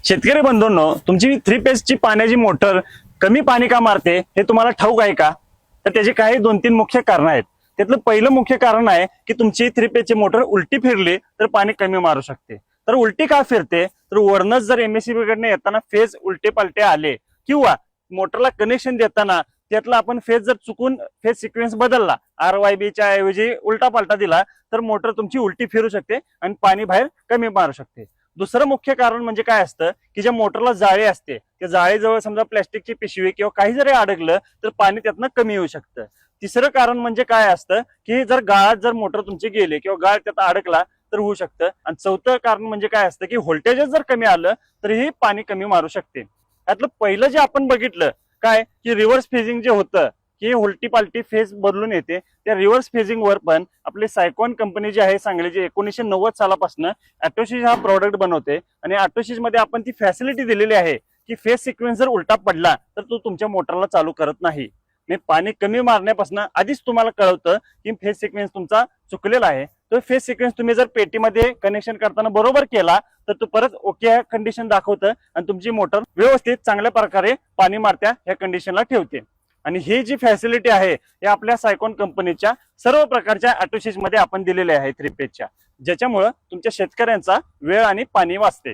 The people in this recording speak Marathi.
शेतकरी बंधूंनो, तुमची 3 फेजची पाण्याची मोटर कमी पाणी का मारते हे तुम्हाला ठाऊक आहे का? तर त्याचे काही 2-3 मुख्य कारण आहेत. त्यातलं पहिलं मुख्य कारण आहे की तुमची 3 फेजची मोटर उलटी फिरली तर पाणी कमी मारू शकते. तर उलटी का फिरते? तर वरनच जर एमएससीबी कडे येताना फेज उलटे पालटे आले किंवा मोटरला कनेक्शन देताना त्यातला आपण फेज जर चुकून फेज सिक्वेन्स बदलला, RYB च्या ऐवजी उलटा पालटा दिला तर मोटर तुमची उलटी फिरू शकते आणि पाणी बाहेर कमी मारू शकते. दुसरं मुख्य कारण म्हणजे काय असतं की ज्या मोटरला जाळी असते त्या जाळीजवळ समजा प्लॅस्टिकची पिशवी किंवा काही जरी अडकलं तर पाणी त्यातनं कमी येऊ शकतं. तिसरं कारण म्हणजे काय असतं की जर गाळात जर मोटर तुमची गेली किंवा गाळ त्यात अडकला तर होऊ शकतं. आणि चौथं कारण म्हणजे काय असतं की व्होल्टेजच जर कमी आलं तरीही पाणी कमी मारू शकते. त्यातलं पहिलं जे आपण बघितलं काय की रिव्हर्स फेजिंग जे होतं की उलटी पालटी फेज बदलून येते, त्या रिव्हर्स फेजिंग वर पण आपली सायकॉन कंपनी जी आहे सांगलीची 1990 सालापासून ॲटोसिस हा प्रोडक्ट बनवते आणि ॲटोसिस मध्ये आपण ती फॅसिलिटी दिलेली आहे की फेज सिक्वेन्स जर उलटा पडला तर तो तुमच्या मोटरला चालू करत नाही. मी पाणी कमी मारण्यापासून आधीच तुम्हाला कळवतं की फेज सिक्वेन्स तुमचा चुकलेला आहे. तो फेज सिक्वेन्स तुम्ही जर पेटीमध्ये कनेक्शन करताना बरोबर केला तर तो परत ओके कंडिशन दाखवतं आणि तुमची मोटर व्यवस्थित चांगल्या प्रकारे पाणी मारत्या ह्या कंडिशनला ठेवते. आणि ही जी फॅसिलिटी आहे हे आपल्या सायकॉन कंपनीच्या सर्व प्रकारच्या ॲटोसिस मध्ये आपण दिलेले आहे 3 फेजच्या, ज्याच्यामुळे तुमच्या शेतकऱ्यांचा वेळ आणि पाणी वाचते.